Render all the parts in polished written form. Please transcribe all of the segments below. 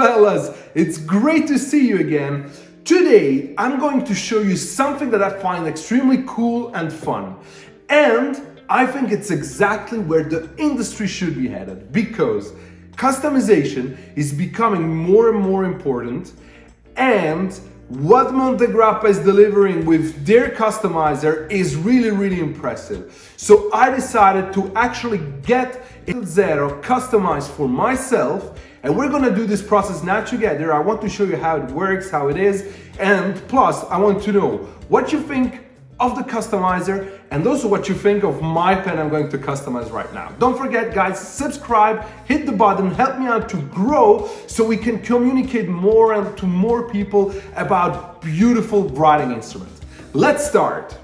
Goodfellas! It's great to see you again. Today, I'm going to show you something that I find extremely cool and fun. And I think it's exactly where the industry should be headed, because customization is becoming more and more important, and what Montegrappa is delivering with their customizer is really impressive. So I decided to actually get Zero customized for myself, and we're gonna do this process now together. I want to show you how it works, how it is, and plus I want to know what you think of the customizer and also what you think of my pen I'm going to customize right now. Don't forget, guys, subscribe, hit the button, help me out to grow so we can communicate more and to more people about beautiful writing instruments. Let's start.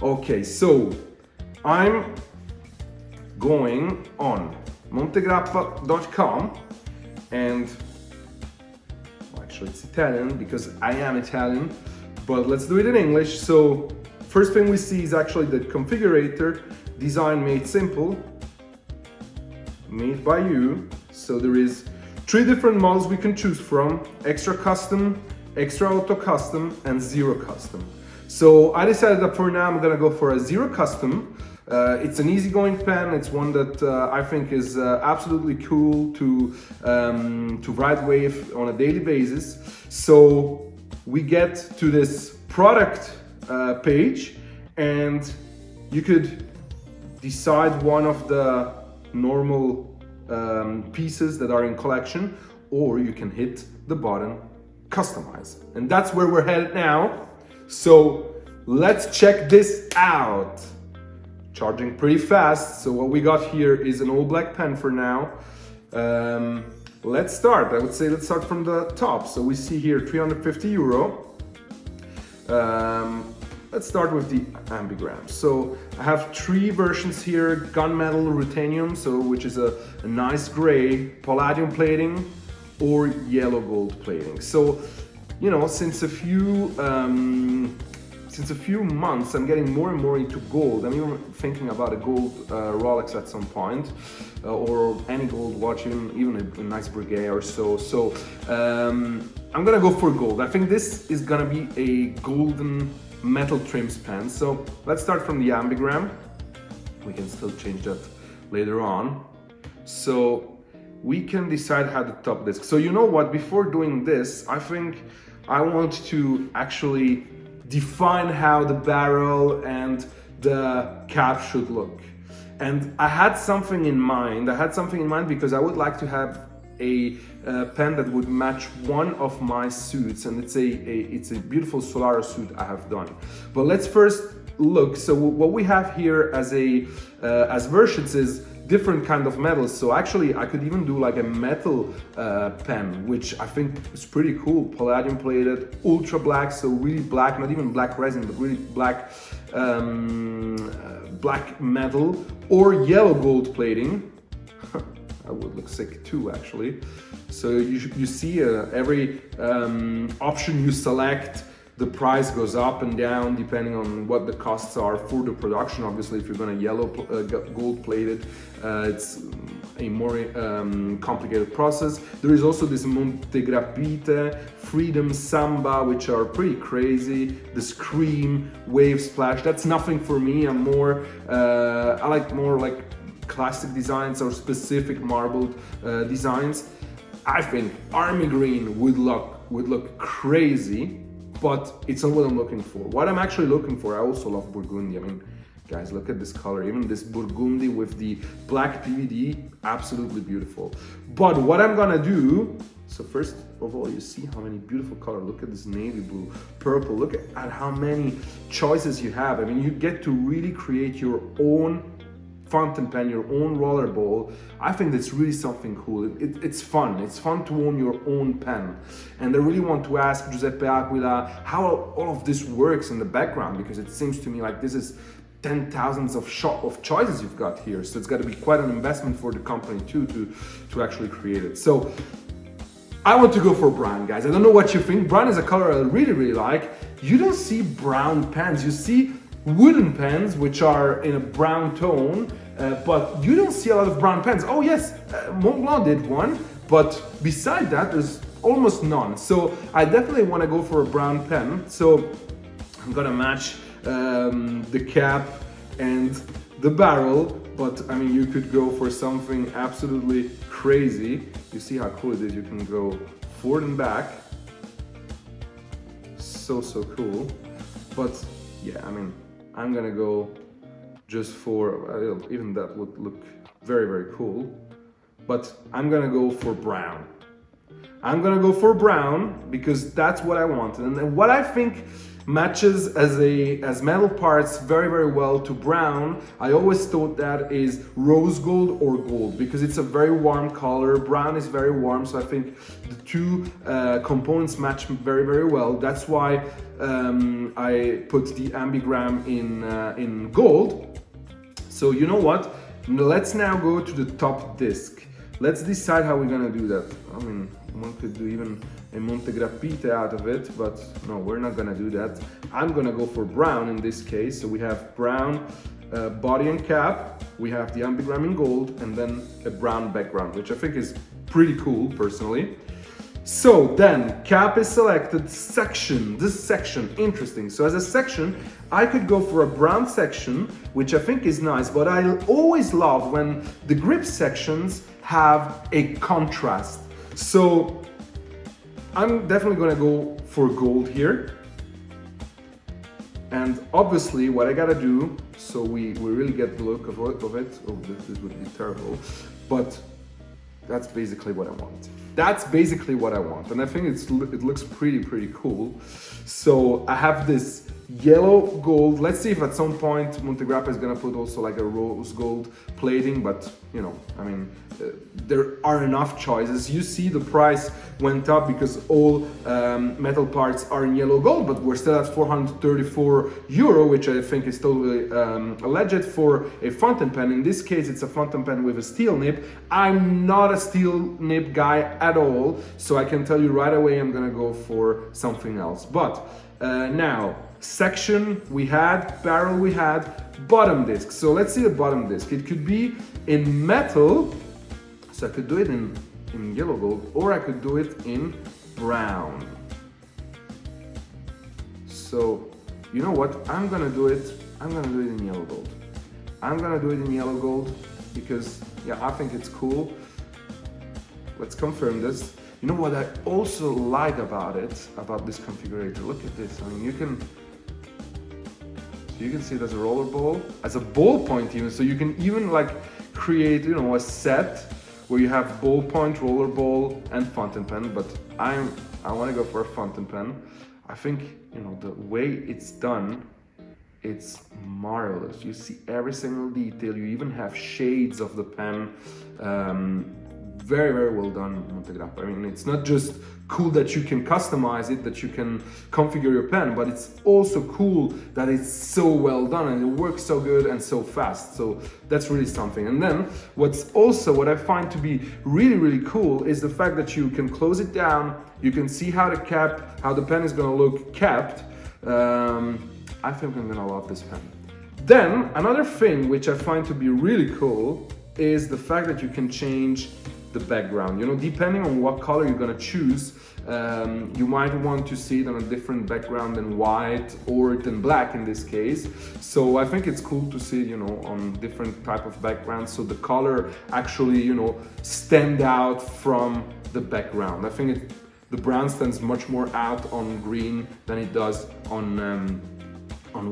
Okay, so I'm going on Montegrappa.com, and well, actually it's Italian because I am Italian, but let's do it in English. So first thing we see is actually the configurator, design made simple, made by you. So there is 3 different models we can choose from: extra custom, extra auto custom, and zero custom. So I decided that for now I'm gonna go for a zero custom. It's an easygoing pen. It's one that I think is absolutely cool to write with on a daily basis. So we get to this product page, and you could decide one of the normal pieces that are in collection, or you can hit the button customize, and that's where we're headed now. So let's check this out. Charging pretty fast. So what we got here is an all black pen for now. Let's start. I would say let's start from the top. So we see here 350 euro. Let's start with the ambigram. So I have 3 versions here: gunmetal ruthenium, so which is a nice gray, palladium plating, or yellow gold plating. So, you know, since a few months I'm getting more and more into gold. I'm even thinking about a gold Rolex at some point, or any gold watch, even a nice Breguet or so. So I'm gonna go for gold. I think this is gonna be a golden metal trims pen. So let's start from the ambigram. We can still change that later on. So we can decide how to top this. So you know what, before doing this, I think I want to actually define how the barrel and the cap should look. And I had something in mind. Because I would like to have a pen that would match one of my suits, and it's a beautiful Solaro suit I have done. But let's first look. So what we have here as versions is different kind of metals. So actually I could even do like a metal pen, which I think is pretty cool. Palladium plated, ultra black, so really black, not even black resin, but really black black metal, or yellow gold plating. That would look sick too, actually. So you see every option you select, the price goes up and down depending on what the costs are for the production. Obviously, if you're gonna gold plate it, it's a more complicated process. There is also this Montegrappa, Freedom, Samba, which are pretty crazy. The Scream, Wave Splash, that's nothing for me. I'm more, I like more like classic designs or specific marbled designs. I think army green would look crazy, but it's not what I'm looking for. What I'm actually looking for, I also love burgundy. I mean, guys, look at this color. Even this burgundy with the black PVD, absolutely beautiful. But what I'm gonna do, so first of all, you see how many beautiful colors. Look at this navy blue, purple. Look at how many choices you have. I mean, you get to really create your own fountain pen, your own rollerball. I think that's really something cool. It's fun. It's fun to own your own pen. And I really want to ask Giuseppe Aquila how all of this works in the background, because it seems to me like this is 10,000s of choices you've got here. So it's got to be quite an investment for the company too to actually create it. So I want to go for brown, guys. I don't know what you think. Brown is a color I really like. You don't see brown pens. You see wooden pens, which are in a brown tone, but you don't see a lot of brown pens. Oh yes, Montblanc did one, but beside that, there's almost none. So I definitely want to go for a brown pen. So I'm gonna match the cap and the barrel, but I mean, you could go for something absolutely crazy. You see how cool it is? You can go forward and back. So cool. But yeah, I mean, I'm gonna go just for, even that would look very cool, but I'm gonna go for brown. I'm gonna go for brown because that's what I wanted, and what I think matches as metal parts very well to brown. I always thought that is rose gold or gold because it's a very warm color. Brown is very warm, so I think the two components match very well. That's why I put the ambigram in gold. So you know what? Let's now go to the top disc. Let's decide how we're gonna do that. I mean, one could do even a Montegrappa out of it, but no, we're not gonna do that. I'm gonna go for brown in this case. So we have brown body and cap, we have the ambigram in gold, and then a brown background, which I think is pretty cool personally. So then cap is selected, section, this section, interesting. So as a section, I could go for a brown section, which I think is nice, but I always love when the grip sections have a contrast. So I'm definitely gonna go for gold here. And obviously what I gotta do, so we really get the look of it, oh, this would be terrible, but that's basically what I want. That's basically what I want, and I think it looks pretty cool. So I have this yellow gold. Let's see if at some point Montegrappa is gonna put also like a rose gold plating, but you know, I mean, there are enough choices. You see the price went up because all metal parts are in yellow gold, but we're still at 434 euro, which I think is totally legit for a fountain pen. In this case, it's a fountain pen with a steel nib. I'm not a steel nib guy at all, so I can tell you right away I'm gonna go for something else. But now, section we had, barrel we had, bottom disc. So let's see the bottom disc. It could be in metal, so I could do it in yellow gold, or I could do it in brown. So you know what? I'm gonna do it in yellow gold. I'm gonna do it in yellow gold because yeah, I think it's cool. Let's confirm this. You know what I also like about this configurator? Look at this. I mean, you can see it as a roller ball, as a ballpoint even. So you can even like create, you know, a set where you have ballpoint, roller ball, and fountain pen. But I want to go for a fountain pen. I think, you know, the way it's done, it's marvelous. You see every single detail. You even have shades of the pen. Very well done, Montegrappa. I mean, it's not just cool that you can customize it, that you can configure your pen, but it's also cool that it's so well done and it works so good and so fast. So that's really something. And then what I find to be really cool is the fact that you can close it down. You can see how the pen is going to look capped. I think I'm going to love this pen. Then another thing which I find to be really cool is the fact that you can change the background. You know, depending on what color you're gonna choose, you might want to see it on a different background than white or than black in this case. So I think it's cool to see, you know, on different type of backgrounds, so the color actually, you know, stand out from the background. I think the brown stands much more out on green than it does on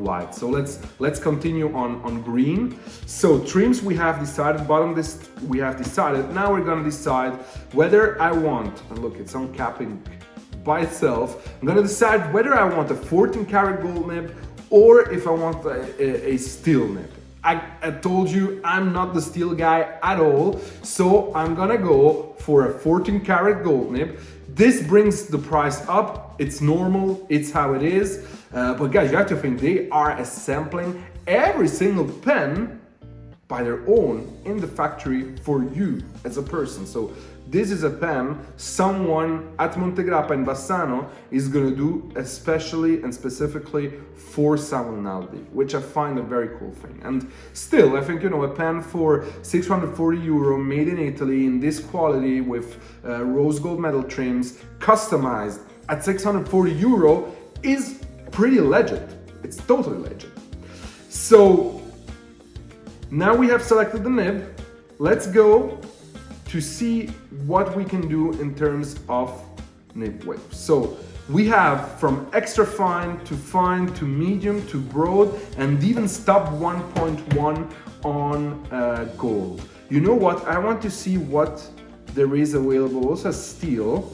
white. So let's continue on green. So trims we have decided, bottom disc we have decided. Now we're gonna decide whether I want, and look, it's on capping by itself. I'm gonna decide whether I want a 14 karat gold nib or if I want a steel nib. I told you I'm not the steel guy at all, so I'm gonna go for a 14 karat gold nib. This brings the price up. It's normal, it's how it is. But guys, you have to think they are assembling every single pen by their own in the factory for you as a person. So this is a pen someone at Montegrappa in Bassano is gonna do especially and specifically for someone Naldi, which I find a very cool thing. And still, I think, you know, a pen for 640 euro, made in Italy, in this quality with rose gold metal trims, customized at 640 euro is pretty legit. It's totally legit. So now we have selected the nib. Let's go to see what we can do in terms of nib width. So we have from extra fine to medium to broad, and even stub 1.1 on gold. You know what? I want to see what there is available also as steel.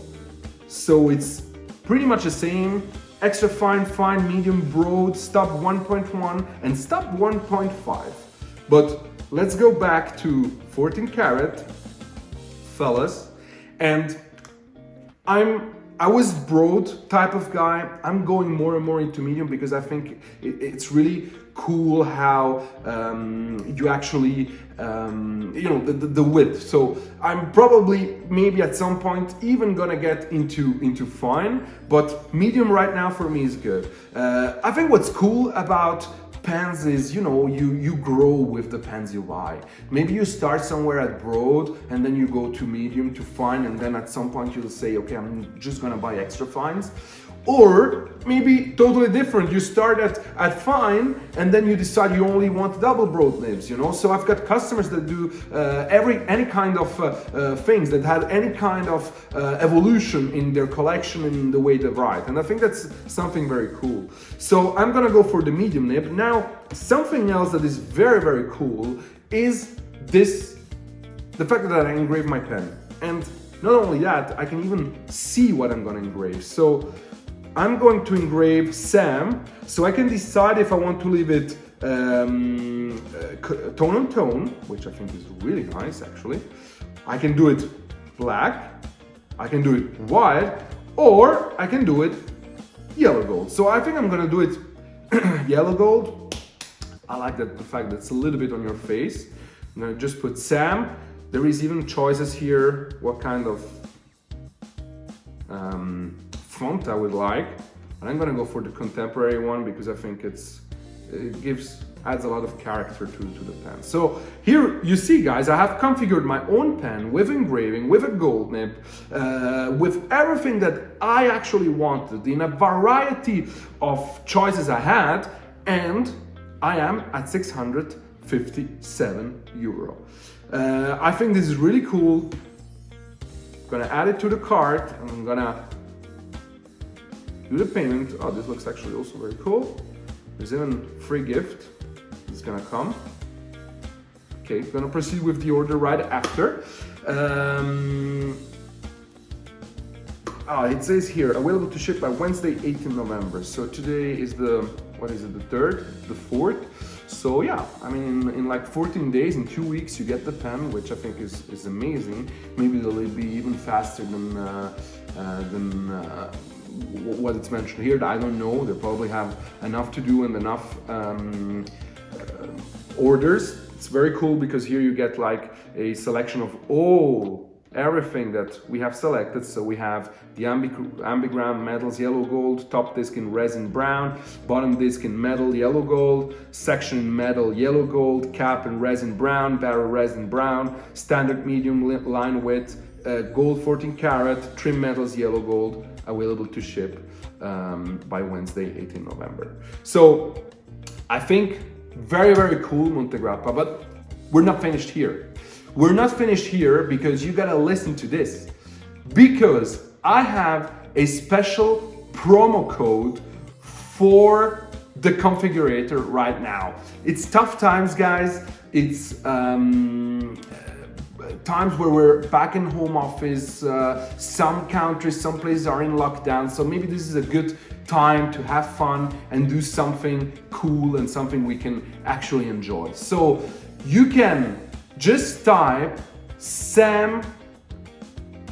So it's pretty much the same. Extra fine, fine, medium, broad, stub 1.1 and stub 1.5. But let's go back to 14 karat, fellas. And I was broad type of guy. I'm going more and more into medium because I think it's really cool how you actually, you know, the width. So I'm probably maybe at some point even gonna get into fine, but medium right now for me is good. I think what's cool about pens is, you know, you grow with the pens you buy. Maybe you start somewhere at broad and then you go to medium to fine, and then at some point you'll say, okay, I'm just gonna buy extra fines. Or maybe totally different. You start at fine and then you decide you only want double broad nibs, you know? So I've got customers that do any kind of things, that had any kind of evolution in their collection in the way they write. And I think that's something very cool. So I'm gonna go for the medium nib. Now, something else that is very, very cool is the fact that I engrave my pen. And not only that, I can even see what I'm gonna engrave. So I'm going to engrave Sam, so I can decide if I want to leave it tone on tone, which I think is really nice actually. I can do it black, I can do it white, or I can do it yellow gold. So I think I'm gonna do it yellow gold. I like the fact that it's a little bit on your face. I'm gonna just put Sam. There is even choices here, what kind of font I would like, and I'm gonna go for the contemporary one because I think it adds a lot of character to the pen. So here you see, guys, I have configured my own pen with engraving, with a gold nib, with everything that I actually wanted in a variety of choices I had, and I am at 657 euro. I think this is really cool. I'm gonna add it to the cart and I'm gonna do the payment. Oh, this looks actually also very cool. There's even free gift. It's gonna come. Okay, gonna proceed with the order right after. It says here, available to ship by Wednesday, 18 November. So today is the, what is it, the 3rd, the 4th. So yeah, I mean, in like 14 days, in 2 weeks, you get the pen, which I think is amazing. Maybe they'll be even faster than what it's mentioned here. I don't know. They probably have enough to do and enough orders. It's very cool because here you get like a selection of everything that we have selected. So we have the ambigram metals yellow gold, top disc in resin brown, bottom disc in metal yellow gold, section in metal yellow gold, cap in resin brown, barrel resin brown, standard medium line width, gold 14 karat, trim metals yellow gold, available to ship by Wednesday, 18 November. So I think very, very cool, Montegrappa, but we're not finished here. We're not finished here because you gotta listen to this, because I have a special promo code for the configurator right now. It's tough times, guys. It's times where we're back in home office. Some countries, some places are in lockdown. So maybe this is a good time to have fun and do something cool and something we can actually enjoy. So you can just type Sam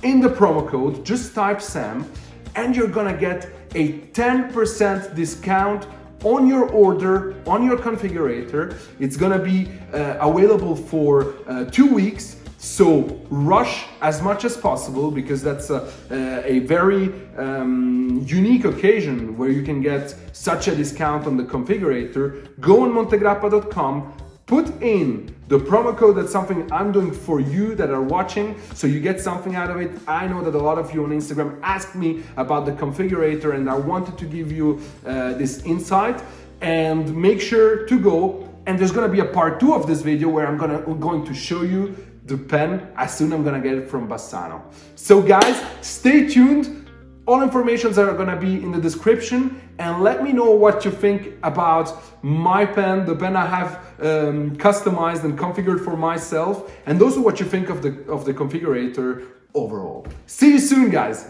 in the promo code, just type Sam, and you're gonna get a 10% discount on your order, on your configurator. It's gonna be available for 2 weeks. So rush as much as possible, because that's a very unique occasion where you can get such a discount on the configurator. Go on montegrappa.com, put in the promo code. That's something I'm doing for you that are watching, so you get something out of it. I know that a lot of you on Instagram asked me about the configurator, and I wanted to give you this insight. And make sure to go, and there's gonna be a part 2 of this video where I'm going to show you the pen as soon as I'm gonna get it from Bassano. So guys, stay tuned. All informations are gonna be in the description, and let me know what you think about my pen, the pen I have customized and configured for myself, and also what you think of the configurator overall. See you soon, guys.